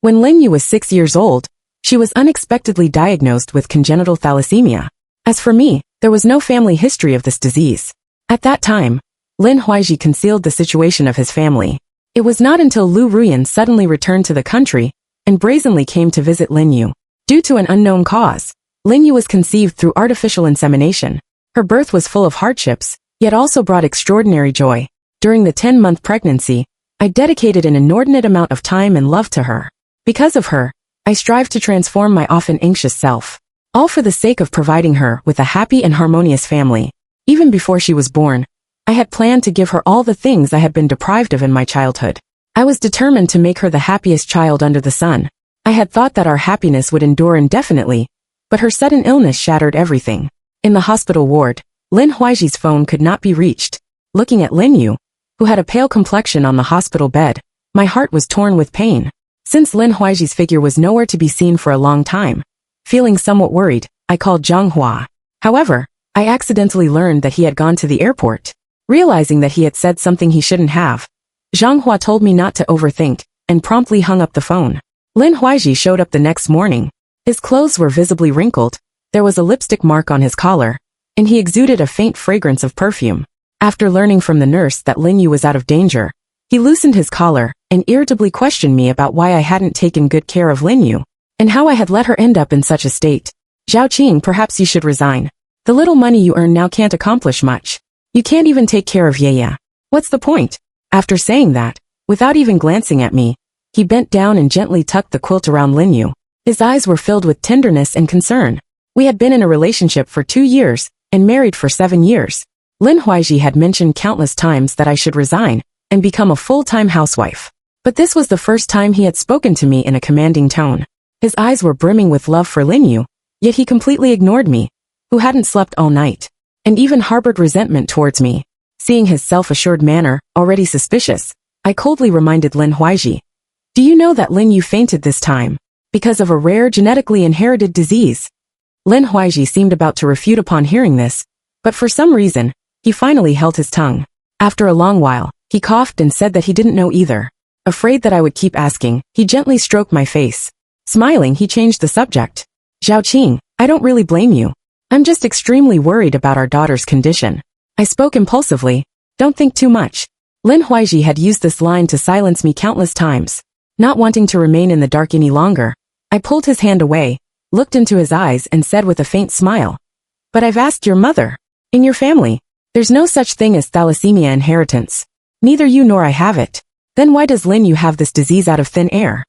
When Lin Yu was 6 years old, she was unexpectedly diagnosed with congenital thalassemia. As for me, there was no family history of this disease. At that time, Lin Huaiji concealed the situation of his family. It was not until Lu Ruyan suddenly returned to the country and brazenly came to visit Lin Yu. Due to an unknown cause, Lin Yu was conceived through artificial insemination. Her birth was full of hardships, yet also brought extraordinary joy. During the 10-month pregnancy, I dedicated an inordinate amount of time and love to her. Because of her, I strived to transform my often anxious self, all for the sake of providing her with a happy and harmonious family. Even before she was born, I had planned to give her all the things I had been deprived of in my childhood. I was determined to make her the happiest child under the sun. I had thought that our happiness would endure indefinitely, but her sudden illness shattered everything. In the hospital ward, Lin Huaiji's phone could not be reached. Looking at Lin Yu, who had a pale complexion on the hospital bed, my heart was torn with pain. Since Lin Huaiji's figure was nowhere to be seen for a long time, feeling somewhat worried, I called Zhang Hua. However, I accidentally learned that he had gone to the airport. Realizing that he had said something he shouldn't have, Zhang Hua told me not to overthink, and promptly hung up the phone. Lin Huaiji showed up the next morning. His clothes were visibly wrinkled, there was a lipstick mark on his collar, and he exuded a faint fragrance of perfume. After learning from the nurse that Lin Yu was out of danger, he loosened his collar and irritably questioned me about why I hadn't taken good care of Lin Yu, and how I had let her end up in such a state. Zhao Qing, perhaps you should resign. The little money you earn now can't accomplish much. You can't even take care of Yaya. What's the point? After saying that, without even glancing at me, he bent down and gently tucked the quilt around Lin Yu. His eyes were filled with tenderness and concern. We had been in a relationship for 2 years, and married for 7 years. Lin Huaiji had mentioned countless times that I should resign and become a full-time housewife. But this was the first time he had spoken to me in a commanding tone. His eyes were brimming with love for Lin Yu, yet he completely ignored me, who hadn't slept all night, and even harbored resentment towards me. Seeing his self-assured manner, already suspicious, I coldly reminded Lin Huaiji, "Do you know that Lin Yu fainted this time because of a rare genetically inherited disease?" Lin Huaiji seemed about to refute upon hearing this, but for some reason, he finally held his tongue. After a long while, he coughed and said that he didn't know either. Afraid that I would keep asking, he gently stroked my face. Smiling, he changed the subject. "Zhao Qing, I don't really blame you. I'm just extremely worried about our daughter's condition." I spoke impulsively. "Don't think too much." Lin Huaiji had used this line to silence me countless times. Not wanting to remain in the dark any longer, I pulled his hand away, looked into his eyes and said with a faint smile, "But I've asked your mother. In your family, there's no such thing as thalassemia inheritance. Neither you nor I have it. Then why does Lin Yu have this disease out of thin air?"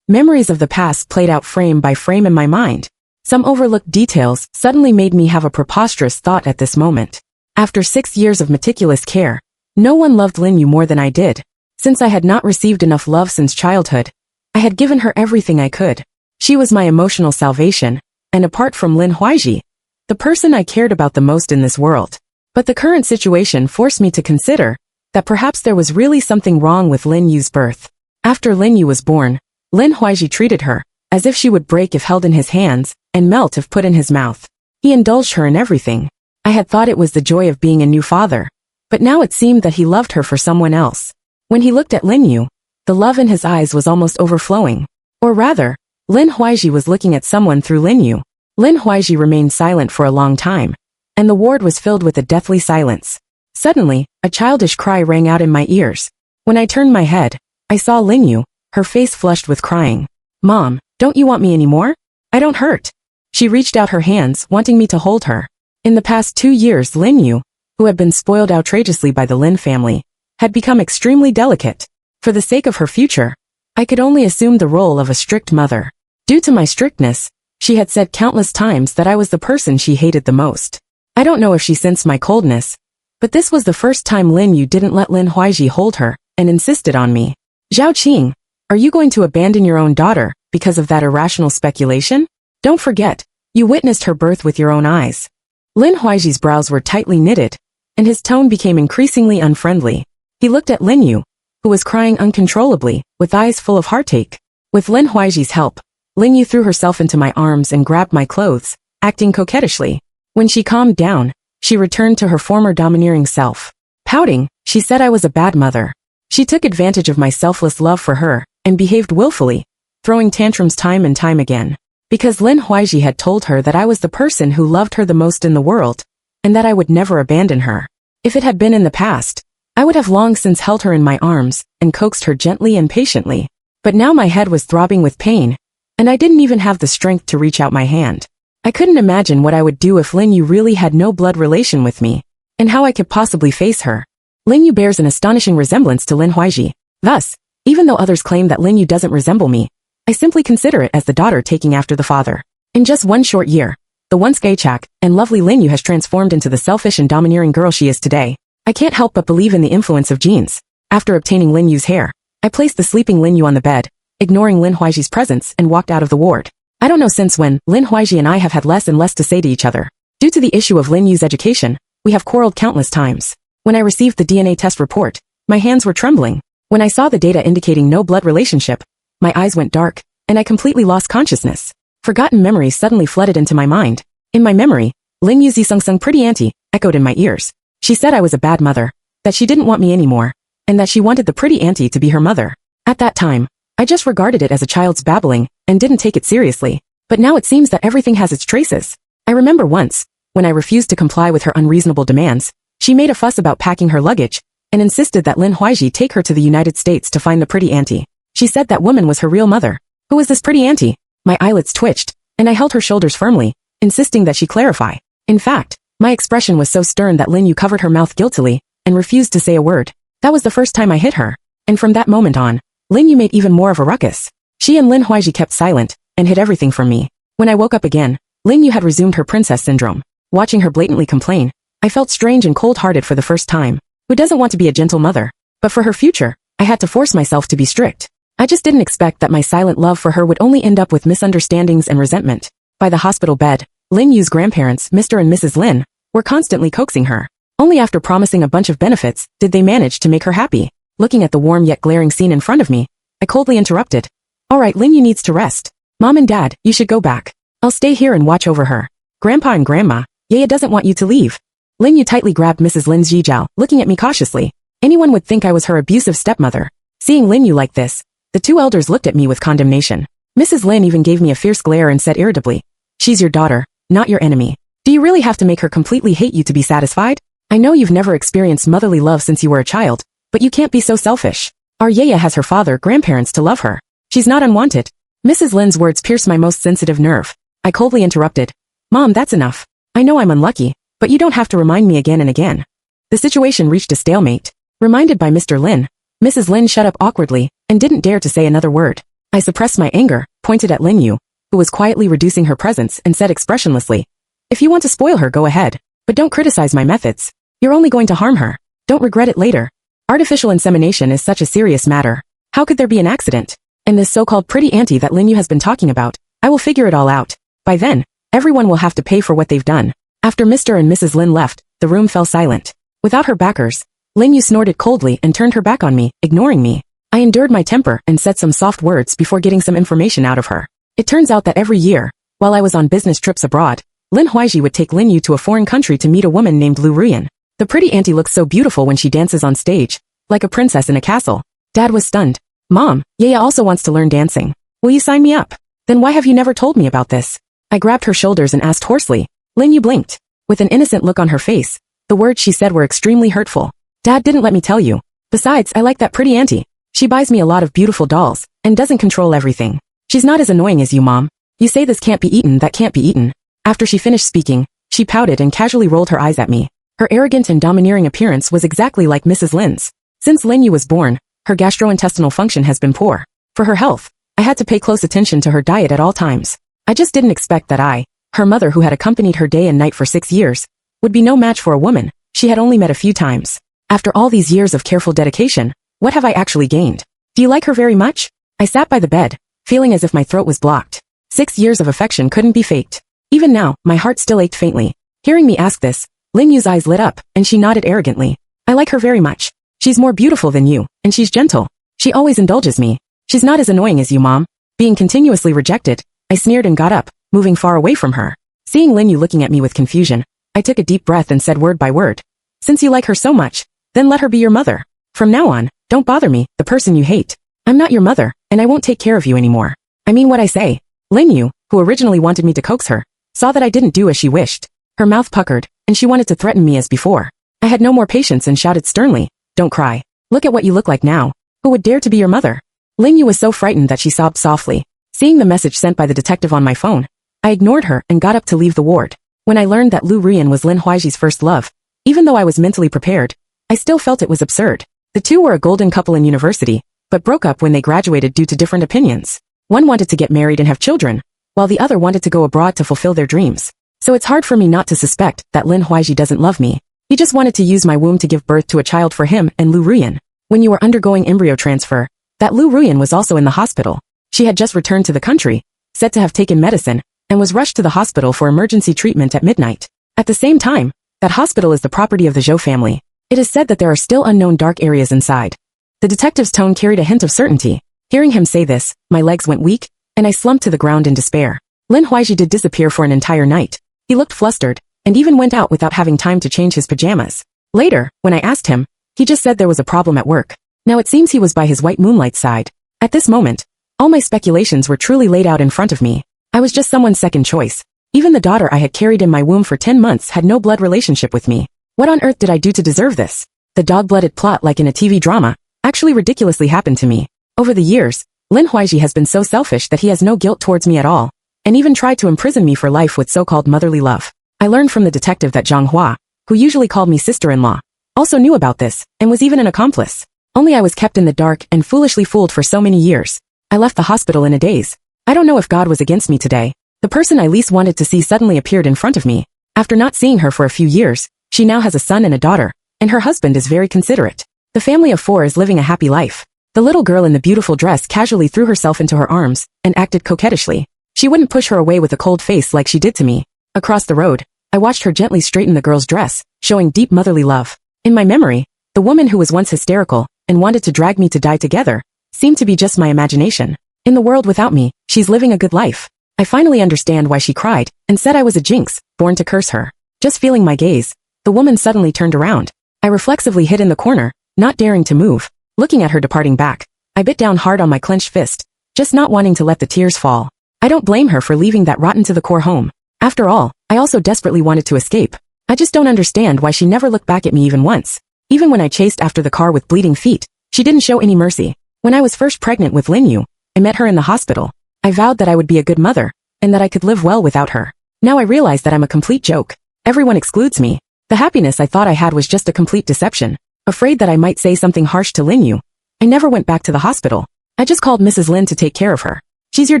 Memories of the past played out frame by frame in my mind. Some overlooked details suddenly made me have a preposterous thought at this moment. After 6 years of meticulous care, no one loved Lin Yu more than I did. Since I had not received enough love since childhood, I had given her everything I could. She was my emotional salvation, and apart from Lin Huaiji, the person I cared about the most in this world. But the current situation forced me to consider that perhaps there was really something wrong with Lin Yu's birth. After Lin Yu was born, Lin Huaiji treated her as if she would break if held in his hands and melt if put in his mouth. He indulged her in everything. I had thought it was the joy of being a new father, but now it seemed that he loved her for someone else. When he looked at Lin Yu, the love in his eyes was almost overflowing. Or rather, Lin Huaiji was looking at someone through Lin Yu. Lin Huaiji remained silent for a long time, and the ward was filled with a deathly silence. Suddenly, a childish cry rang out in my ears. When I turned my head, I saw Lin Yu, her face flushed with crying. "Mom, don't you want me anymore? I don't hurt." She reached out her hands, wanting me to hold her. In the past 2 years, Lin Yu, who had been spoiled outrageously by the Lin family, had become extremely delicate. For the sake of her future, I could only assume the role of a strict mother. Due to my strictness, she had said countless times that I was the person she hated the most. I don't know if she sensed my coldness, but this was the first time Lin Yu didn't let Lin Huaiji hold her and insisted on me. "Zhao Qing, are you going to abandon your own daughter because of that irrational speculation? Don't forget, you witnessed her birth with your own eyes." Lin Huaiji's brows were tightly knitted, and his tone became increasingly unfriendly. He looked at Lin Yu, who was crying uncontrollably, with eyes full of heartache. With Lin Huaiji's help, Lin Yu threw herself into my arms and grabbed my clothes, acting coquettishly. When she calmed down, she returned to her former domineering self. Pouting, she said I was a bad mother. She took advantage of my selfless love for her and behaved willfully, throwing tantrums time and time again. Because Lin Huaiji had told her that I was the person who loved her the most in the world, and that I would never abandon her. If it had been in the past, I would have long since held her in my arms and coaxed her gently and patiently. But now my head was throbbing with pain, and I didn't even have the strength to reach out my hand. I couldn't imagine what I would do if Lin Yu really had no blood relation with me, and how I could possibly face her. Lin Yu bears an astonishing resemblance to Lin Huaiji. Thus, even though others claim that Lin Yu doesn't resemble me, I simply consider it as the daughter taking after the father. In just one short year, the once gay-chak and lovely Lin Yu has transformed into the selfish and domineering girl she is today. I can't help but believe in the influence of genes. After obtaining Lin Yu's hair, I placed the sleeping Lin Yu on the bed, ignoring Lin Huaiji's presence, and walked out of the ward. I don't know since when Lin Huaiji and I have had less and less to say to each other. Due to the issue of Lin Yu's education, we have quarreled countless times. When I received the DNA test report, my hands were trembling. When I saw the data indicating no blood relationship, my eyes went dark, and I completely lost consciousness. Forgotten memories suddenly flooded into my mind. In my memory, Lin Yu's Sung pretty auntie echoed in my ears. She said I was a bad mother, that she didn't want me anymore, and that she wanted the pretty auntie to be her mother. At that time, I just regarded it as a child's babbling and didn't take it seriously. But now it seems that everything has its traces. I remember once, when I refused to comply with her unreasonable demands, she made a fuss about packing her luggage and insisted that Lin Huaiji take her to the United States to find the pretty auntie. She said that woman was her real mother. Who is this pretty auntie? My eyelids twitched, and I held her shoulders firmly, insisting that she clarify. In fact, my expression was so stern that Lin Yu covered her mouth guiltily and refused to say a word. That was the first time I hit her, and from that moment on, Lin Yu made even more of a ruckus. She and Lin Huaiji kept silent and hid everything from me. When I woke up again, Lin Yu had resumed her princess syndrome. Watching her blatantly complain, I felt strange and cold-hearted for the first time. Who doesn't want to be a gentle mother? But for her future, I had to force myself to be strict. I just didn't expect that my silent love for her would only end up with misunderstandings and resentment. By the hospital bed, Lin Yu's grandparents, Mr. and Mrs. Lin, were constantly coaxing her. Only after promising a bunch of benefits did they manage to make her happy. Looking at the warm yet glaring scene in front of me, I coldly interrupted. All right, Lin Yu needs to rest. Mom and Dad, you should go back. I'll stay here and watch over her. Grandpa and Grandma, Yaya doesn't want you to leave. Lin Yu tightly grabbed Mrs. Lin's jijiao, looking at me cautiously. Anyone would think I was her abusive stepmother. Seeing Lin Yu like this, the two elders looked at me with condemnation. Mrs. Lin even gave me a fierce glare and said irritably, "She's your daughter, not your enemy. Do you really have to make her completely hate you to be satisfied? I know you've never experienced motherly love since you were a child, but you can't be so selfish. Our Yaya has her father, grandparents to love her. She's not unwanted." Mrs. Lin's words pierced my most sensitive nerve. I coldly interrupted. "Mom, that's enough. I know I'm unlucky, but you don't have to remind me again and again." The situation reached a stalemate. Reminded by Mr. Lin, Mrs. Lin shut up awkwardly and didn't dare to say another word. I suppressed my anger, pointed at Lin Yu, who was quietly reducing her presence, and said expressionlessly, "If you want to spoil her, go ahead, but don't criticize my methods. You're only going to harm her. Don't regret it later. Artificial insemination is such a serious matter. How could there be an accident? And this so-called pretty auntie that Lin Yu has been talking about, I will figure it all out. By then, everyone will have to pay for what they've done." After Mr. and Mrs. Lin left, the room fell silent. Without her backers, Lin Yu snorted coldly and turned her back on me, ignoring me. I endured my temper and said some soft words before getting some information out of her. It turns out that every year, while I was on business trips abroad, Lin Huaiji would take Lin Yu to a foreign country to meet a woman named Lu Ruyan. The pretty auntie looks so beautiful when she dances on stage, like a princess in a castle. Dad was stunned. "Mom, Yaya also wants to learn dancing. Will you sign me up? Then why have you never told me about this?" I grabbed her shoulders and asked hoarsely. Lin Yu blinked. With an innocent look on her face, the words she said were extremely hurtful. "Dad didn't let me tell you. Besides, I like that pretty auntie. She buys me a lot of beautiful dolls, and doesn't control everything. She's not as annoying as you, Mom. You say this can't be eaten, that can't be eaten." After she finished speaking, she pouted and casually rolled her eyes at me. Her arrogant and domineering appearance was exactly like Mrs. Lin's. Since Lin Yu was born, her gastrointestinal function has been poor. For her health, I had to pay close attention to her diet at all times. I just didn't expect that I, her mother who had accompanied her day and night for 6 years, would be no match for a woman she had only met a few times. After all these years of careful dedication, what have I actually gained? Do you like her very much? I sat by the bed, feeling as if my throat was blocked. 6 years of affection couldn't be faked. Even now, my heart still ached faintly. Hearing me ask this, Lin Yu's eyes lit up, and she nodded arrogantly. "I like her very much. She's more beautiful than you, and she's gentle. She always indulges me. She's not as annoying as you, Mom." Being continuously rejected, I sneered and got up, moving far away from her. Seeing Lin Yu looking at me with confusion, I took a deep breath and said word by word, "Since you like her so much, then let her be your mother. From now on, don't bother me, the person you hate. I'm not your mother, and I won't take care of you anymore." I mean what I say. Lin Yu, who originally wanted me to coax her, saw that I didn't do as she wished. Her mouth puckered, and she wanted to threaten me as before. I had no more patience and shouted sternly, "Don't cry. Look at what you look like now. Who would dare to be your mother?" Lin Yu was so frightened that she sobbed softly. Seeing the message sent by the detective on my phone, I ignored her and got up to leave the ward. When I learned that Lu Rian was Lin Huaiji's first love, even though I was mentally prepared, I still felt it was absurd. The two were a golden couple in university, but broke up when they graduated due to different opinions. One wanted to get married and have children, while the other wanted to go abroad to fulfill their dreams. So it's hard for me not to suspect that Lin Huaiji doesn't love me. He just wanted to use my womb to give birth to a child for him and Lu Rian. When you were undergoing embryo transfer, that Lu Rian was also in the hospital. She had just returned to the country, said to have taken medicine, and was rushed to the hospital for emergency treatment at midnight. At the same time, that hospital is the property of the Zhou family. It is said that there are still unknown dark areas inside. The detective's tone carried a hint of certainty. Hearing him say this, my legs went weak, and I slumped to the ground in despair. Lin Huaiji did disappear for an entire night. He looked flustered, and even went out without having time to change his pajamas. Later, when I asked him, he just said there was a problem at work. Now it seems he was by his white moonlight side. At this moment, all my speculations were truly laid out in front of me. I was just someone's second choice. Even the daughter I had carried in my womb for 10 months had no blood relationship with me. What on earth did I do to deserve this? The dog-blooded plot like in a TV drama actually ridiculously happened to me. Over the years, Lin Huaiji has been so selfish that he has no guilt towards me at all, and even tried to imprison me for life with so-called motherly love. I learned from the detective that Zhang Hua, who usually called me sister-in-law, also knew about this, and was even an accomplice. Only I was kept in the dark and foolishly fooled for so many years. I left the hospital in a daze. I don't know if God was against me today. The person I least wanted to see suddenly appeared in front of me. After not seeing her for a few years, she now has a son and a daughter, and her husband is very considerate. The family of 4 is living a happy life. The little girl in the beautiful dress casually threw herself into her arms and acted coquettishly. She wouldn't push her away with a cold face like she did to me. Across the road, I watched her gently straighten the girl's dress, showing deep motherly love. In my memory, the woman who was once hysterical and wanted to drag me to die together seemed to be just my imagination. In the world without me, she's living a good life. I finally understand why she cried and said I was a jinx, born to curse her. Just feeling my gaze, the woman suddenly turned around. I reflexively hid in the corner, not daring to move. Looking at her departing back, I bit down hard on my clenched fist, just not wanting to let the tears fall. I don't blame her for leaving that rotten-to-the-core home. After all, I also desperately wanted to escape. I just don't understand why she never looked back at me even once. Even when I chased after the car with bleeding feet, she didn't show any mercy. When I was first pregnant with Lin Yu, I met her in the hospital. I vowed that I would be a good mother, and that I could live well without her. Now I realize that I'm a complete joke. Everyone excludes me. The happiness I thought I had was just a complete deception. Afraid that I might say something harsh to Lin Yu, I never went back to the hospital. I just called Mrs. Lin to take care of her. She's your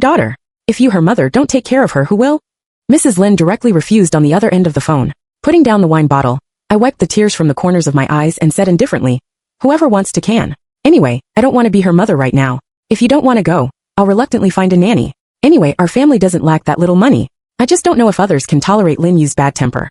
daughter. If you, her mother, don't take care of her, who will? Mrs. Lin directly refused on the other end of the phone. Putting down the wine bottle, I wiped the tears from the corners of my eyes and said indifferently, "Whoever wants to can. Anyway, I don't want to be her mother right now. If you don't want to go, I'll reluctantly find a nanny. Anyway, our family doesn't lack that little money. I just don't know if others can tolerate Lin Yu's bad temper."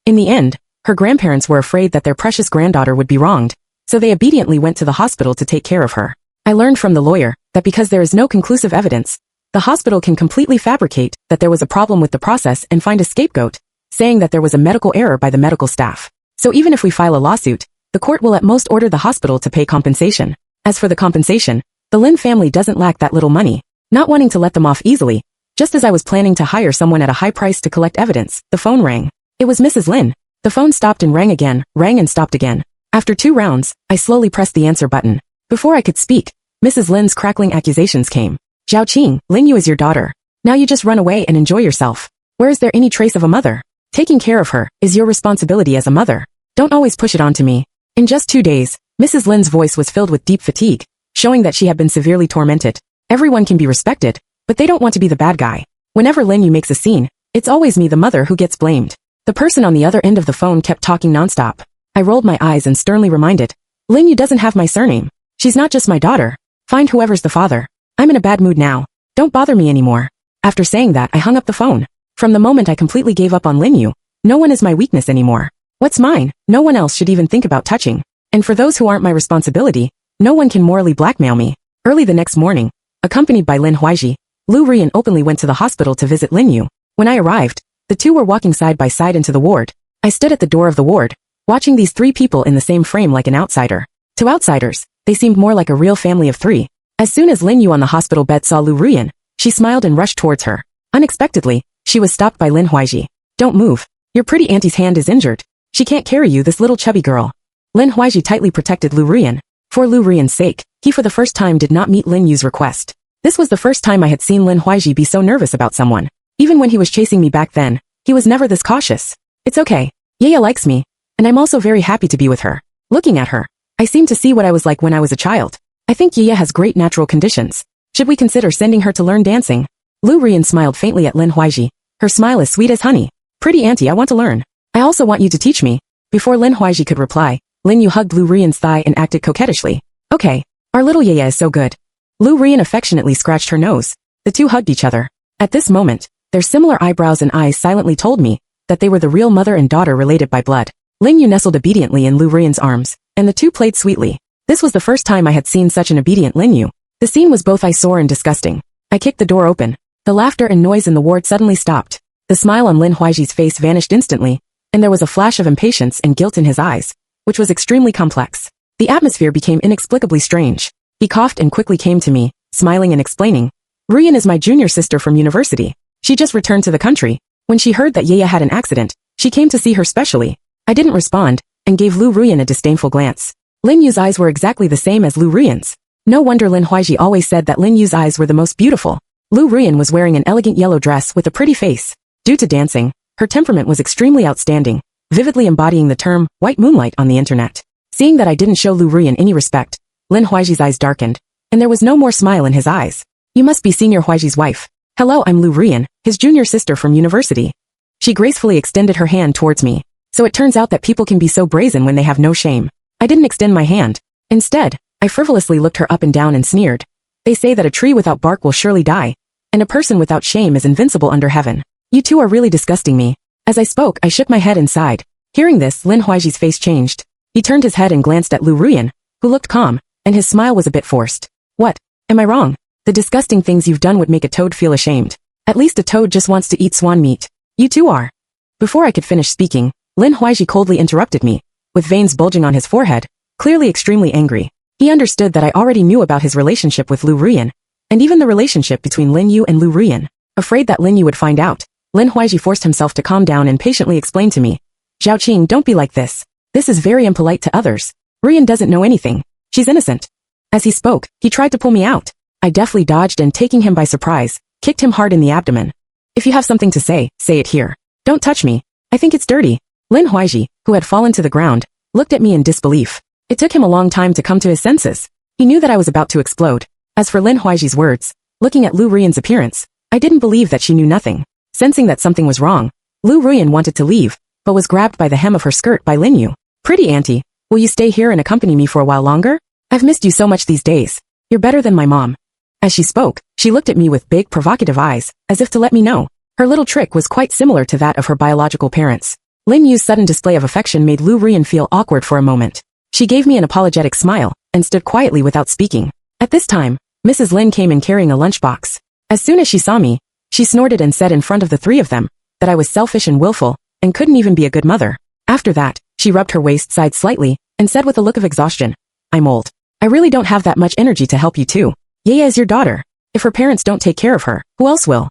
In the end, her grandparents were afraid that their precious granddaughter would be wronged, so they obediently went to the hospital to take care of her. I learned from the lawyer that because there is no conclusive evidence, the hospital can completely fabricate that there was a problem with the process and find a scapegoat, saying that there was a medical error by the medical staff. So even if we file a lawsuit, the court will at most order the hospital to pay compensation. As for the compensation, the Lin family doesn't lack that little money. Not wanting to let them off easily, just as I was planning to hire someone at a high price to collect evidence, the phone rang. It was Mrs. Lin. The phone stopped and rang again, rang and stopped again. After 2 rounds, I slowly pressed the answer button. Before I could speak, Mrs. Lin's crackling accusations came. "Zhao Qing, Lin Yu is your daughter. Now you just run away and enjoy yourself. Where is there any trace of a mother? Taking care of her is your responsibility as a mother. Don't always push it onto me." In just 2 days, Mrs. Lin's voice was filled with deep fatigue, showing that she had been severely tormented. Everyone can be respected, but they don't want to be the bad guy. Whenever Lin Yu makes a scene, it's always me, the mother, who gets blamed. The person on the other end of the phone kept talking nonstop. I rolled my eyes and sternly reminded, "Lin Yu doesn't have my surname. She's not just my daughter. Find whoever's the father. I'm in a bad mood now. Don't bother me anymore." After saying that, I hung up the phone. From the moment I completely gave up on Lin Yu, no one is my weakness anymore. What's mine, no one else should even think about touching. And for those who aren't my responsibility, no one can morally blackmail me. Early the next morning, accompanied by Lin Huaiji, Lu Rian openly went to the hospital to visit Lin Yu. When I arrived, the two were walking side by side into the ward. I stood at the door of the ward, watching these 3 people in the same frame like an outsider. To outsiders, they seemed more like a real family of 3. As soon as Lin Yu on the hospital bed saw Lu Rian, She smiled and rushed towards her. Unexpectedly, she was stopped by Lin Huaiji. Don't move. Your pretty auntie's hand is injured. She can't carry you, this little chubby girl. Lin Huaiji tightly protected Lu Rian. For Lu Rian's sake, he for the first time did not meet Lin Yu's request. This was the first time I had seen Lin Huaiji be so nervous about someone. Even when he was chasing me back then, he was never this cautious. It's okay. Yaya likes me, and I'm also very happy to be with her. Looking at her, I seem to see what I was like when I was a child. I think Yaya has great natural conditions. Should we consider sending her to learn dancing? Lu Rian smiled faintly at Lin Huaiji. Her smile is sweet as honey. Pretty auntie, I want to learn. I also want you to teach me. Before Lin Huaiji could reply, Lin Yu hugged Lu Rian's thigh and acted coquettishly. Okay. Our little Yaya is so good. Lu Rian affectionately scratched her nose. The two hugged each other. At this moment, their similar eyebrows and eyes silently told me that they were the real mother and daughter related by blood. Lin Yu nestled obediently in Lu Rian's arms, and the two played sweetly. This was the first time I had seen such an obedient Lin Yu. The scene was both eyesore and disgusting. I kicked the door open. The laughter and noise in the ward suddenly stopped. The smile on Lin Huaiji's face vanished instantly, and there was a flash of impatience and guilt in his eyes, which was extremely complex. The atmosphere became inexplicably strange. He coughed and quickly came to me, smiling and explaining. Rian is my junior sister from university. She just returned to the country. When she heard that Yaya had an accident, she came to see her specially. I didn't respond, and gave Lu Rian a disdainful glance. Lin Yu's eyes were exactly the same as Lu Rian's. No wonder Lin Huaiji always said that Lin Yu's eyes were the most beautiful. Lu Rian was wearing an elegant yellow dress with a pretty face. Due to dancing, her temperament was extremely outstanding, vividly embodying the term white moonlight on the internet. Seeing that I didn't show Lu Rian any respect, Lin Huaiji's eyes darkened, and there was no more smile in his eyes. You must be Senior Huaiji's wife. Hello, I'm Lu Rian, his junior sister from university. She gracefully extended her hand towards me. So it turns out that people can be so brazen when they have no shame. I didn't extend my hand. Instead, I frivolously looked her up and down and sneered. They say that a tree without bark will surely die, and a person without shame is invincible under heaven. You two are really disgusting me. As I spoke, I shook my head and sighed. Hearing this, Lin Huaiji's face changed. He turned his head and glanced at Lu Rian, who looked calm, and his smile was a bit forced. What? Am I wrong? The disgusting things you've done would make a toad feel ashamed. At least a toad just wants to eat swan meat. You two are. Before I could finish speaking, Lin Huaiji coldly interrupted me, with veins bulging on his forehead, clearly extremely angry. He understood that I already knew about his relationship with Lu Rian, and even the relationship between Lin Yu and Lu Rian. Afraid that Lin Yu would find out, Lin Huaiji forced himself to calm down and patiently explain to me. Zhaoqing, don't be like this. This is very impolite to others. Rian doesn't know anything. She's innocent. As he spoke, he tried to pull me out. I deftly dodged and, taking him by surprise, kicked him hard in the abdomen. If you have something to say it here. Don't touch me. I think it's dirty. Lin Huaiji, who had fallen to the ground, looked at me in disbelief. It took him a long time to come to his senses. He knew that I was about to explode. As for Lin Huaiji's words, looking at Lu Rian's appearance, I didn't believe that she knew nothing. Sensing that something was wrong, Lu Rian wanted to leave, but was grabbed by the hem of her skirt by Lin Yu. Pretty auntie, will you stay here and accompany me for a while longer? I've missed you so much these days. You're better than my mom. As she spoke, she looked at me with big, provocative eyes, as if to let me know. Her little trick was quite similar to that of her biological parents. Lin Yu's sudden display of affection made Lu Rian feel awkward for a moment. She gave me an apologetic smile, and stood quietly without speaking. At this time, Mrs. Lin came in carrying a lunchbox. As soon as she saw me, she snorted and said in front of the three of them, that I was selfish and willful, and couldn't even be a good mother. After that, she rubbed her waist side slightly, and said with a look of exhaustion, I'm old. I really don't have that much energy to help you too. Yaya is your daughter. If her parents don't take care of her, who else will?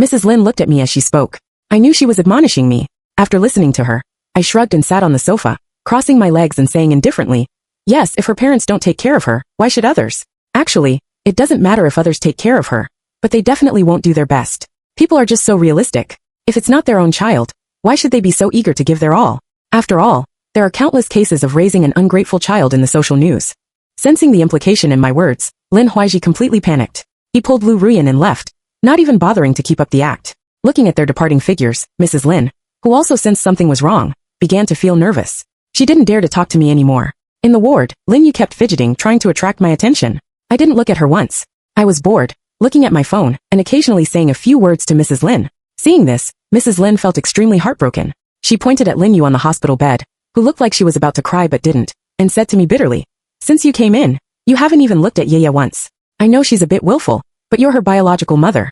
Mrs. Lin looked at me as she spoke. I knew she was admonishing me. After listening to her, I shrugged and sat on the sofa, crossing my legs and saying indifferently, yes, if her parents don't take care of her, why should others? Actually, it doesn't matter if others take care of her, but they definitely won't do their best. People are just so realistic. If it's not their own child, why should they be so eager to give their all? After all, there are countless cases of raising an ungrateful child in the social news. Sensing the implication in my words, Lin Huaiji completely panicked. He pulled Lu Rian and left, not even bothering to keep up the act. Looking at their departing figures, Mrs. Lin, who also sensed something was wrong, began to feel nervous. She didn't dare to talk to me anymore. In the ward, Lin Yu kept fidgeting, trying to attract my attention. I didn't look at her once. I was bored, looking at my phone, and occasionally saying a few words to Mrs. Lin. Seeing this, Mrs. Lin felt extremely heartbroken. She pointed at Lin Yu on the hospital bed, who looked like she was about to cry but didn't, and said to me bitterly, since you came in, you haven't even looked at Yaya once. I know she's a bit willful, but you're her biological mother.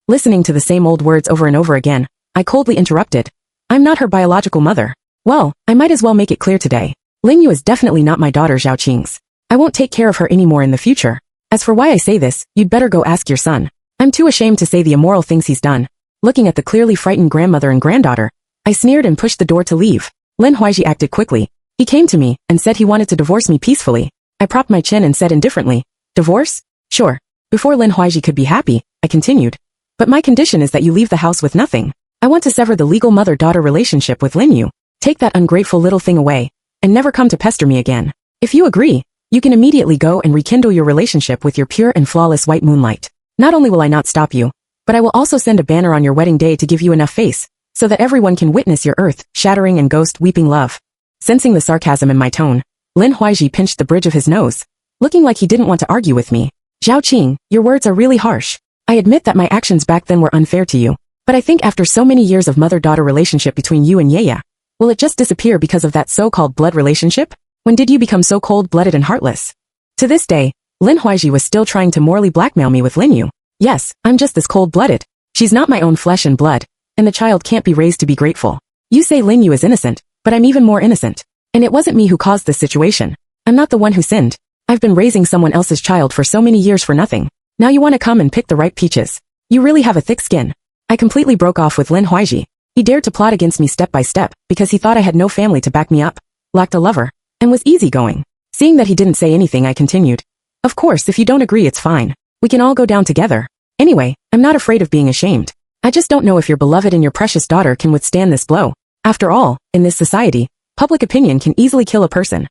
Listening to the same old words over and over again, I coldly interrupted. I'm not her biological mother. Well, I might as well make it clear today. Lin Yu is definitely not my daughter Zhaoqing's. I won't take care of her anymore in the future. As for why I say this, you'd better go ask your son. I'm too ashamed to say the immoral things he's done. Looking at the clearly frightened grandmother and granddaughter, I sneered and pushed the door to leave. Lin Huaiji acted quickly. He came to me and said he wanted to divorce me peacefully. I propped my chin and said indifferently, "Divorce? Sure." Before Lin Huaiji could be happy, I continued. "But my condition is that you leave the house with nothing. I want to sever the legal mother-daughter relationship with Lin Yu. Take that ungrateful little thing away, and never come to pester me again. If you agree, you can immediately go and rekindle your relationship with your pure and flawless white moonlight. Not only will I not stop you, but I will also send a banner on your wedding day to give you enough face, so that everyone can witness your earth-shattering and ghost-weeping love." Sensing the sarcasm in my tone, Lin Huaiji pinched the bridge of his nose, looking like he didn't want to argue with me. "Zhao Qing, your words are really harsh. I admit that my actions back then were unfair to you, but I think after so many years of mother-daughter relationship between you and Yeya, will it just disappear because of that so-called blood relationship? When did you become so cold-blooded and heartless?" To this day, Lin Huaiji was still trying to morally blackmail me with Lin Yu. Yes, I'm just as cold-blooded. She's not my own flesh and blood, and the child can't be raised to be grateful. You say Lin Yu is innocent, but I'm even more innocent. And it wasn't me who caused this situation. I'm not the one who sinned. I've been raising someone else's child for so many years for nothing. Now you want to come and pick the ripe peaches. You really have a thick skin. I completely broke off with Lin Huaiji. He dared to plot against me step by step because he thought I had no family to back me up, lacked a lover, and was easygoing. Seeing that he didn't say anything, I continued. "Of course, if you don't agree, it's fine. We can all go down together. Anyway, I'm not afraid of being ashamed. I just don't know if your beloved and your precious daughter can withstand this blow. After all, in this society, public opinion can easily kill a person."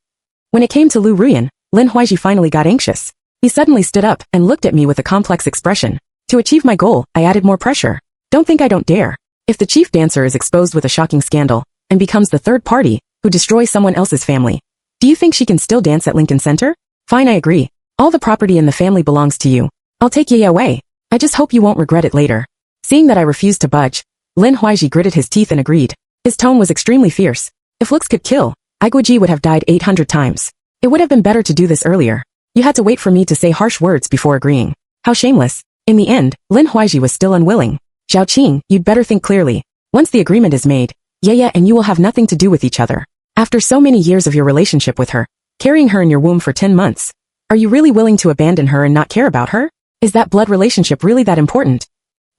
When it came to Lu Ruyan, Lin Huaiji finally got anxious. He suddenly stood up and looked at me with a complex expression. To achieve my goal, I added more pressure. "Don't think I don't dare. If the chief dancer is exposed with a shocking scandal and becomes the third party who destroys someone else's family, do you think she can still dance at Lincoln Center? Fine, I agree. All the property in the family belongs to you. I'll take Yeya away. I just hope you won't regret it later." Seeing that I refused to budge, Lin Huaiji gritted his teeth and agreed. His tone was extremely fierce. If looks could kill, Aiguji would have died 800 times. It would have been better to do this earlier. You had to wait for me to say harsh words before agreeing. How shameless. In the end, Lin Huaiji was still unwilling. "Zhao Qing, you'd better think clearly. Once the agreement is made, Yeya and you will have nothing to do with each other. After so many years of your relationship with her, carrying her in your womb for 10 months, are you really willing to abandon her and not care about her? Is that blood relationship really that important?"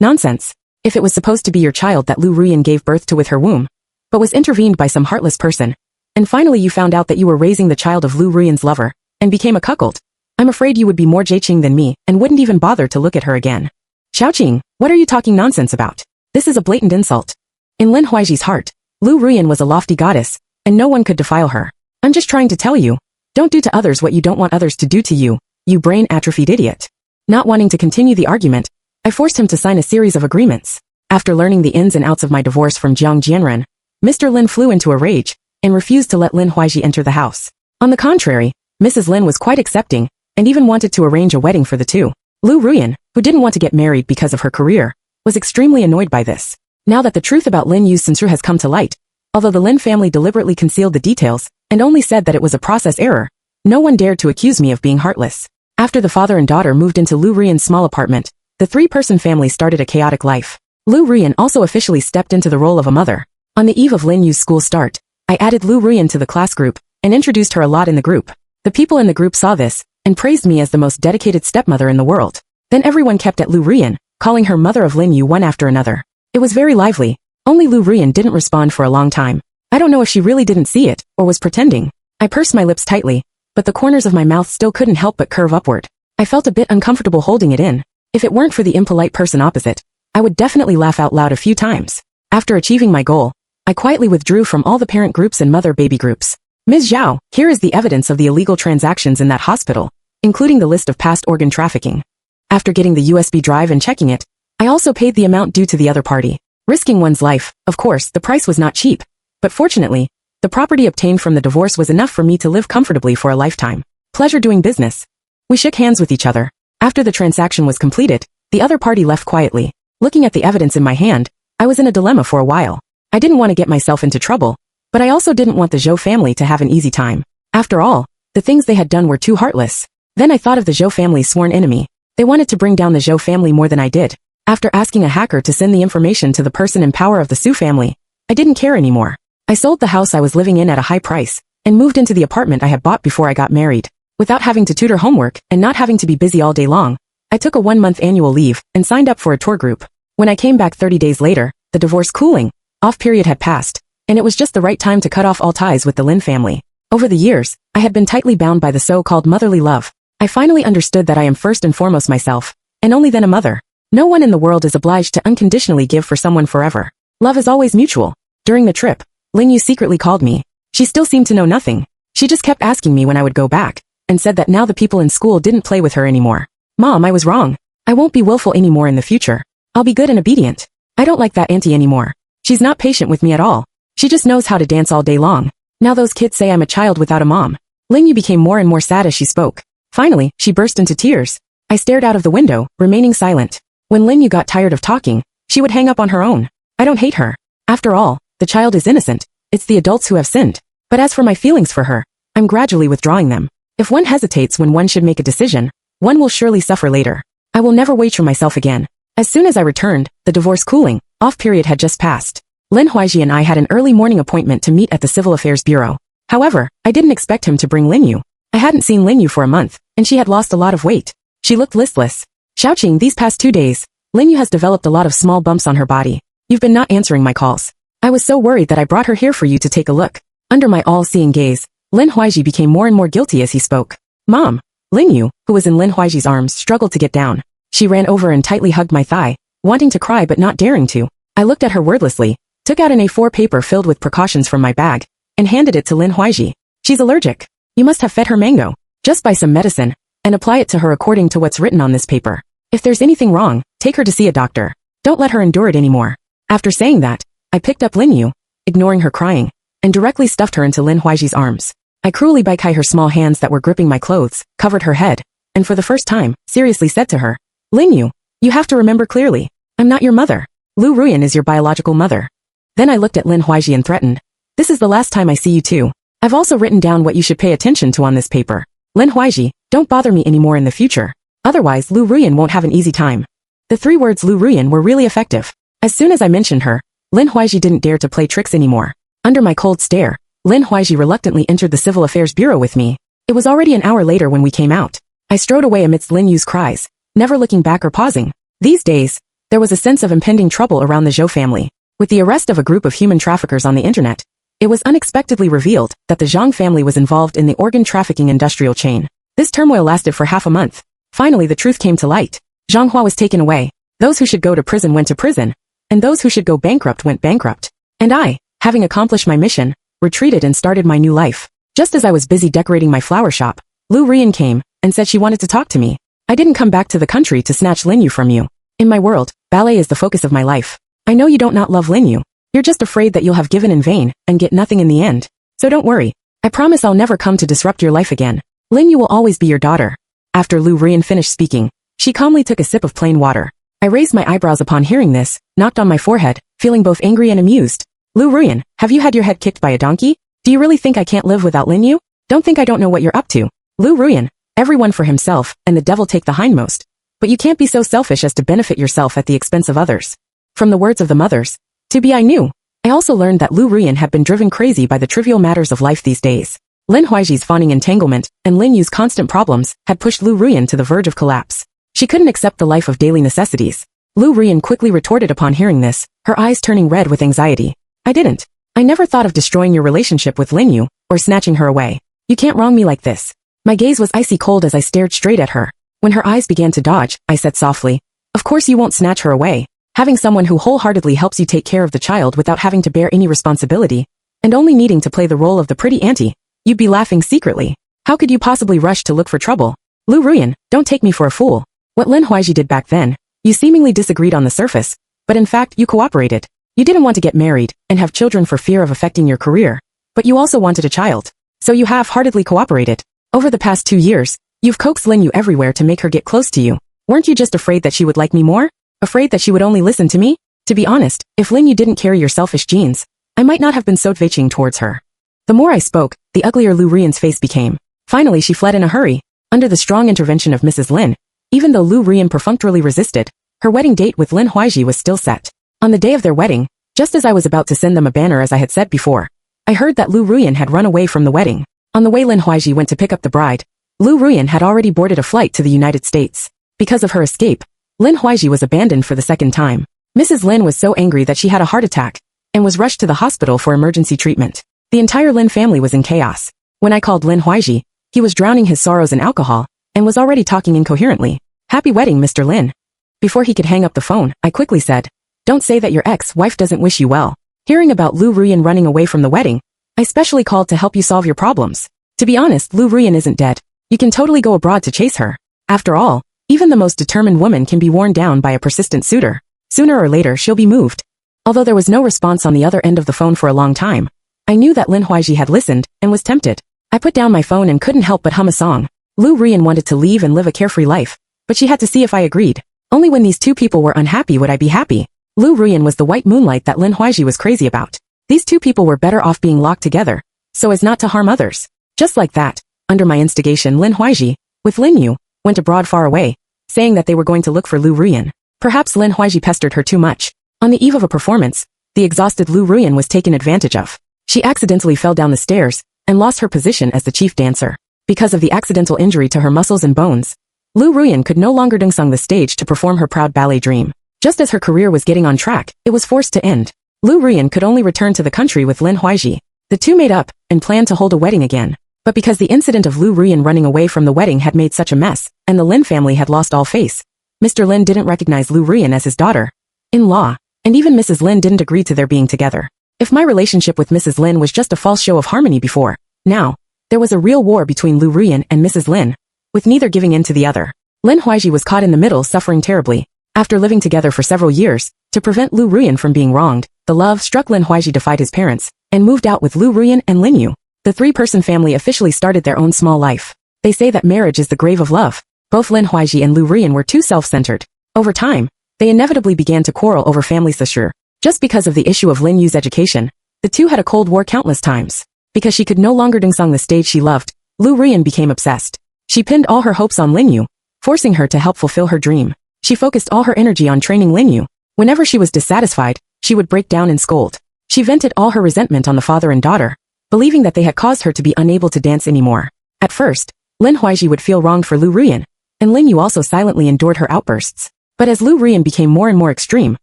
Nonsense. If it was supposed to be your child that Lu Ruyan gave birth to with her womb, but was intervened by some heartless person, and finally you found out that you were raising the child of Lu Ruyan's lover, and became a cuckold, I'm afraid you would be more Jaiqing than me and wouldn't even bother to look at her again. "Xiaoqing, what are you talking nonsense about? This is a blatant insult." In Lin Huaiji's heart, Lu Ruyan was a lofty goddess, and no one could defile her. "I'm just trying to tell you, don't do to others what you don't want others to do to you, you brain-atrophied idiot." Not wanting to continue the argument, I forced him to sign a series of agreements. After learning the ins and outs of my divorce from Jiang Jianren, Mr. Lin flew into a rage and refused to let Lin Huaiji enter the house. On the contrary, Mrs. Lin was quite accepting and even wanted to arrange a wedding for the two. Lu Ruyan, who didn't want to get married because of her career, was extremely annoyed by this. Now that the truth about Lin Yu's censure has come to light, although the Lin family deliberately concealed the details and only said that it was a process error, no one dared to accuse me of being heartless. After the father and daughter moved into Lu Ruyan's small apartment, the three-person family started a chaotic life. Lu Ruyan also officially stepped into the role of a mother. On the eve of Lin Yu's school start, I added Lu Ruyan to the class group and introduced her a lot in the group. The people in the group saw this and praised me as the most dedicated stepmother in the world. Then everyone kept at Lu Ruyan, calling her mother of Lin Yu one after another. It was very lively. Only Lu Ruyan didn't respond for a long time. I don't know if she really didn't see it or was pretending. I pursed my lips tightly, but the corners of my mouth still couldn't help but curve upward. I felt a bit uncomfortable holding it in. If it weren't for the impolite person opposite, I would definitely laugh out loud a few times. After achieving my goal, I quietly withdrew from all the parent groups and mother-baby groups. "Ms. Zhao, here is the evidence of the illegal transactions in that hospital, including the list of past organ trafficking." After getting the USB drive and checking it, I also paid the amount due to the other party. Risking one's life, of course, the price was not cheap. But fortunately, the property obtained from the divorce was enough for me to live comfortably for a lifetime. Pleasure doing business. We shook hands with each other. After the transaction was completed, the other party left quietly. Looking at the evidence in my hand, I was in a dilemma for a while. I didn't want to get myself into trouble, but I also didn't want the Zhou family to have an easy time. After all, the things they had done were too heartless. Then I thought of the Zhou family's sworn enemy. They wanted to bring down the Zhou family more than I did. After asking a hacker to send the information to the person in power of the Su family, I didn't care anymore. I sold the house I was living in at a high price and moved into the apartment I had bought before I got married. Without having to tutor homework and not having to be busy all day long, I took a 1-month annual leave and signed up for a tour group. When I came back 30 days later, the divorce cooling off period had passed, and it was just the right time to cut off all ties with the Lin family. Over the years, I had been tightly bound by the so-called motherly love. I finally understood that I am first and foremost myself, and only then a mother. No one in the world is obliged to unconditionally give for someone forever. Love is always mutual. During the trip, Lin Yu secretly called me. She still seemed to know nothing. She just kept asking me when I would go back, and said that now the people in school didn't play with her anymore. Mom, I was wrong. I won't be willful anymore in the future. I'll be good and obedient. I don't like that auntie anymore. She's not patient with me at all. She just knows how to dance all day long. Now those kids say I'm a child without a mom. Lin Yu became more and more sad as she spoke. Finally, she burst into tears. I stared out of the window, remaining silent. When Lin Yu got tired of talking, she would hang up on her own. I don't hate her. After all, the child is innocent. It's the adults who have sinned. But as for my feelings for her, I'm gradually withdrawing them. If one hesitates when one should make a decision, one will surely suffer later. I will never wait for myself again. As soon as I returned, the divorce cooling off period had just passed. Lin Huaiji and I had an early morning appointment to meet at the Civil Affairs Bureau. However, I didn't expect him to bring Lin Yu. I hadn't seen Lin Yu for a month, and she had lost a lot of weight. She looked listless. Xiaoqing, these past 2 days, Lin Yu has developed a lot of small bumps on her body. You've been not answering my calls. I was so worried that I brought her here for you to take a look. Under my all-seeing gaze, Lin Huaiji became more and more guilty as he spoke. Mom. Lin Yu, who was in Lin Huaiji's arms, struggled to get down. She ran over and tightly hugged my thigh, wanting to cry but not daring to. I looked at her wordlessly, took out an A4 paper filled with precautions from my bag, and handed it to Lin Huaiji. She's allergic. You must have fed her mango. Just buy some medicine, and apply it to her according to what's written on this paper. If there's anything wrong, take her to see a doctor. Don't let her endure it anymore. After saying that, I picked up Lin Yu, ignoring her crying, and directly stuffed her into Lin Huaiji's arms. I cruelly baikai her small hands that were gripping my clothes, covered her head, and for the first time, seriously said to her, Lin Yu, you have to remember clearly. I'm not your mother. Lu Ruyan is your biological mother. Then I looked at Lin Huaiji and threatened. This is the last time I see you too. I've also written down what you should pay attention to on this paper. Lin Huaiji, don't bother me anymore in the future. Otherwise Lu Ruyan won't have an easy time. The 3 words Lu Ruyan were really effective. As soon as I mentioned her, Lin Huaiji didn't dare to play tricks anymore. Under my cold stare, Lin Huaiji reluctantly entered the Civil Affairs Bureau with me. It was already an hour later when we came out. I strode away amidst Lin Yu's cries, never looking back or pausing. These days, there was a sense of impending trouble around the Zhou family. With the arrest of a group of human traffickers on the internet, it was unexpectedly revealed that the Zhang family was involved in the organ trafficking industrial chain. This turmoil lasted for half a month. Finally, the truth came to light. Zhang Hua was taken away. Those who should go to prison went to prison, and those who should go bankrupt went bankrupt. And I, having accomplished my mission, retreated and started my new life. Just as I was busy decorating my flower shop, Lu Ruyan came and said she wanted to talk to me. I didn't come back to the country to snatch Lin Yu from you. In my world, ballet is the focus of my life. I know you don't not love Lin Yu. You're just afraid that you'll have given in vain and get nothing in the end. So don't worry. I promise I'll never come to disrupt your life again. Lin Yu will always be your daughter. After Lu Ruyan finished speaking, she calmly took a sip of plain water. I raised my eyebrows upon hearing this, knocked on my forehead, feeling both angry and amused. Lu Ruyan, have you had your head kicked by a donkey? Do you really think I can't live without Lin Yu? Don't think I don't know what you're up to. Lu Ruyan, everyone for himself, and the devil take the hindmost. But you can't be so selfish as to benefit yourself at the expense of others. From the words of the mothers, to be I knew. I also learned that Lu Ruyan had been driven crazy by the trivial matters of life these days. Lin Huaiji's fawning entanglement and Lin Yu's constant problems had pushed Lu Ruyan to the verge of collapse. She couldn't accept the life of daily necessities. Lu Ruyan quickly retorted upon hearing this, her eyes turning red with anxiety. I didn't. I never thought of destroying your relationship with Lin Yu, or snatching her away. You can't wrong me like this. My gaze was icy cold as I stared straight at her. When her eyes began to dodge, I said softly, of course you won't snatch her away. Having someone who wholeheartedly helps you take care of the child without having to bear any responsibility, and only needing to play the role of the pretty auntie, you'd be laughing secretly. How could you possibly rush to look for trouble? Lu Ruyan, don't take me for a fool. What Lin Huaiji did back then, you seemingly disagreed on the surface, but in fact you cooperated. You didn't want to get married and have children for fear of affecting your career, but you also wanted a child. So you half-heartedly cooperated. Over the past 2 years, you've coaxed Lin Yu everywhere to make her get close to you. Weren't you just afraid that she would like me more? Afraid that she would only listen to me? To be honest, if Lin Yu didn't carry your selfish genes, I might not have been so twitching towards her. The more I spoke, the uglier Lu Ruyan's face became. Finally she fled in a hurry. Under the strong intervention of Mrs. Lin, even though Lu Ruyan perfunctorily resisted, her wedding date with Lin Huaiji was still set. On the day of their wedding, just as I was about to send them a banner as I had said before, I heard that Lu Ruyan had run away from the wedding. On the way Lin Huaiji went to pick up the bride, Lu Ruyan had already boarded a flight to the United States. Because of her escape, Lin Huaiji was abandoned for the second time. Mrs. Lin was so angry that she had a heart attack and was rushed to the hospital for emergency treatment. The entire Lin family was in chaos. When I called Lin Huaiji, he was drowning his sorrows in alcohol and was already talking incoherently. Happy wedding, Mr. Lin. Before he could hang up the phone, I quickly said, don't say that your ex-wife doesn't wish you well. Hearing about Lu Ruyan running away from the wedding, I specially called to help you solve your problems. To be honest, Lu Ruyan isn't dead. You can totally go abroad to chase her. After all, even the most determined woman can be worn down by a persistent suitor. Sooner or later, she'll be moved. Although there was no response on the other end of the phone for a long time, I knew that Lin Huaiji had listened and was tempted. I put down my phone and couldn't help but hum a song. Lu Ruyan wanted to leave and live a carefree life, but she had to see if I agreed. Only when these two people were unhappy would I be happy. Lu Ruyan was the white moonlight that Lin Huaiji was crazy about. These two people were better off being locked together, so as not to harm others. Just like that, under my instigation, Lin Huaiji, with Lin Yu, went abroad far away, saying that they were going to look for Lu Ruyan. Perhaps Lin Huaiji pestered her too much. On the eve of a performance, the exhausted Lu Ruyan was taken advantage of. She accidentally fell down the stairs and lost her position as the chief dancer. Because of the accidental injury to her muscles and bones, Lu Ruyan could no longer sing the stage to perform her proud ballet dream. Just as her career was getting on track, it was forced to end. Lu Ruyan could only return to the country with Lin Huaiji. The two made up and planned to hold a wedding again. But because the incident of Lu Ruyan running away from the wedding had made such a mess, and the Lin family had lost all face, Mr. Lin didn't recognize Lu Ruyan as his daughter-in-law, and even Mrs. Lin didn't agree to their being together. If my relationship with Mrs. Lin was just a false show of harmony before, now, there was a real war between Lu Ruyan and Mrs. Lin, with neither giving in to the other. Lin Huaiji was caught in the middle, suffering terribly. After living together for several years, to prevent Lu Ruyan from being wronged, the love-struck Lin Huaiji defied his parents, and moved out with Lu Ruyan and Lin Yu. The three-person family officially started their own small life. They say that marriage is the grave of love. Both Lin Huaiji and Lu Ruyan were too self-centered. Over time, they inevitably began to quarrel over family issue. Just because of the issue of Lin Yu's education, the two had a cold war countless times. Because she could no longer sing the stage she loved, Lu Ruyan became obsessed. She pinned all her hopes on Lin Yu, forcing her to help fulfill her dream. She focused all her energy on training Lin Yu. Whenever she was dissatisfied, she would break down and scold. She vented all her resentment on the father and daughter, believing that they had caused her to be unable to dance anymore. At first, Lin Huaiji would feel wronged for Lu Ruyan, and Lin Yu also silently endured her outbursts. But as Lu Ruyan became more and more extreme,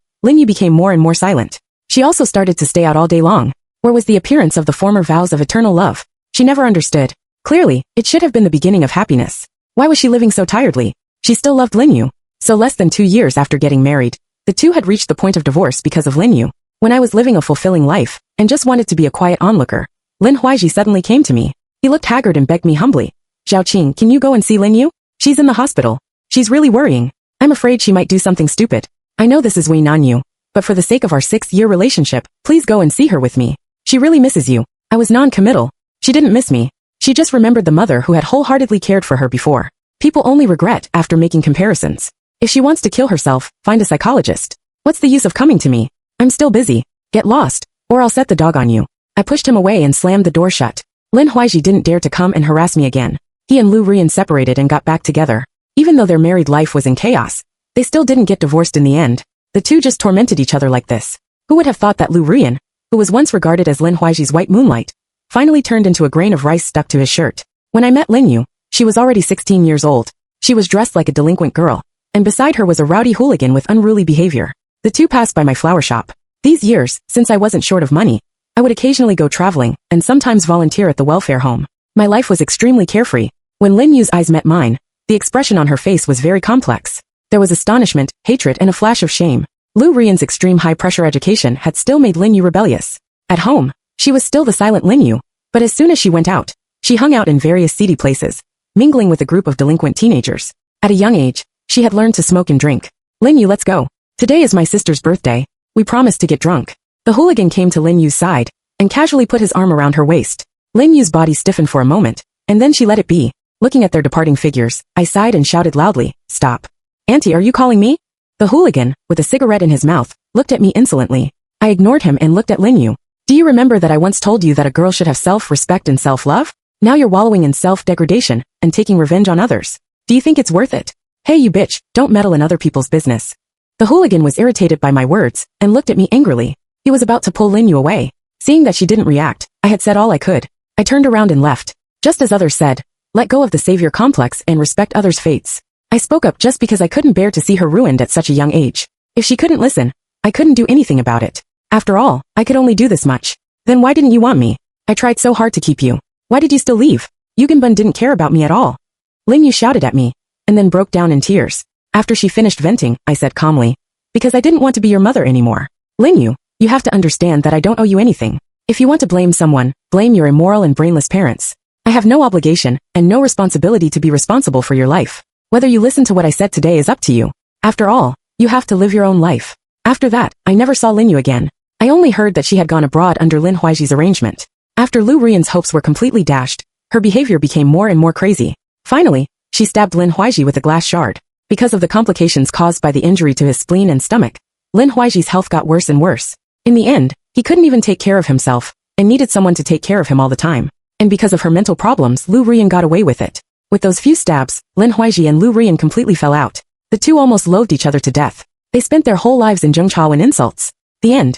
Lin Yu became more and more silent. She also started to stay out all day long. Where was the appearance of the former vows of eternal love? She never understood. Clearly, it should have been the beginning of happiness. Why was she living so tiredly? She still loved Lin Yu. So less than 2 years after getting married, the two had reached the point of divorce because of Lin Yu. When I was living a fulfilling life, and just wanted to be a quiet onlooker, Lin Huaiji suddenly came to me. He looked haggard and begged me humbly. Zhaoqing, can you go and see Lin Yu? She's in the hospital. She's really worrying. I'm afraid she might do something stupid. I know this is weighing on you, but for the sake of our 6-year relationship, please go and see her with me. She really misses you. I was non-committal. She didn't miss me. She just remembered the mother who had wholeheartedly cared for her before. People only regret after making comparisons. If she wants to kill herself, find a psychologist. What's the use of coming to me? I'm still busy. Get lost, or I'll set the dog on you. I pushed him away and slammed the door shut. Lin Huaiji didn't dare to come and harass me again. He and Lu Ruyan separated and got back together. Even though their married life was in chaos, they still didn't get divorced in the end. The two just tormented each other like this. Who would have thought that Lu Ruyan, who was once regarded as Lin Huaiji's white moonlight, finally turned into a grain of rice stuck to his shirt? When I met Lin Yu, she was already 16 years old. She was dressed like a delinquent girl, and beside her was a rowdy hooligan with unruly behavior. The two passed by my flower shop. These years, since I wasn't short of money, I would occasionally go traveling and sometimes volunteer at the welfare home. My life was extremely carefree. When Lin Yu's eyes met mine, the expression on her face was very complex. There was astonishment, hatred, and a flash of shame. Lu Ruyan's extreme high-pressure education had still made Lin Yu rebellious. At home, she was still the silent Lin Yu, but as soon as she went out, she hung out in various seedy places, mingling with a group of delinquent teenagers. At a young age, she had learned to smoke and drink. Lin Yu, let's go. Today is my sister's birthday. We promised to get drunk. The hooligan came to Lin Yu's side and casually put his arm around her waist. Lin Yu's body stiffened for a moment, and then she let it be. Looking at their departing figures, I sighed and shouted loudly, "Stop. Auntie, are you calling me?" The hooligan, with a cigarette in his mouth, looked at me insolently. I ignored him and looked at Lin Yu. Do you remember that I once told you that a girl should have self-respect and self-love? Now you're wallowing in self-degradation and taking revenge on others. Do you think it's worth it? Hey you bitch, don't meddle in other people's business. The hooligan was irritated by my words and looked at me angrily. He was about to pull Lin Yu away. Seeing that she didn't react, I had said all I could. I turned around and left. Just as others said, let go of the savior complex and respect others' fates. I spoke up just because I couldn't bear to see her ruined at such a young age. If she couldn't listen, I couldn't do anything about it. After all, I could only do this much. Then why didn't you want me? I tried so hard to keep you. Why did you still leave? Yugenbun didn't care about me at all. Lin Yu shouted at me, and then broke down in tears. After she finished venting, I said calmly, because I didn't want to be your mother anymore. Lin Yu, you have to understand that I don't owe you anything. If you want to blame someone, blame your immoral and brainless parents. I have no obligation, and no responsibility to be responsible for your life. Whether you listen to what I said today is up to you. After all, you have to live your own life. After that, I never saw Lin Yu again. I only heard that she had gone abroad under Lin Huaiji's arrangement. After Lu Rian's hopes were completely dashed, her behavior became more and more crazy. Finally, she stabbed Lin Huaiji with a glass shard. Because of the complications caused by the injury to his spleen and stomach, Lin Huaiji's health got worse and worse. In the end, he couldn't even take care of himself, and needed someone to take care of him all the time. And because of her mental problems, Lu Rian got away with it. With those few stabs, Lin Huaiji and Lu Rian completely fell out. The two almost loathed each other to death. They spent their whole lives in Zhengchao and insults. The end.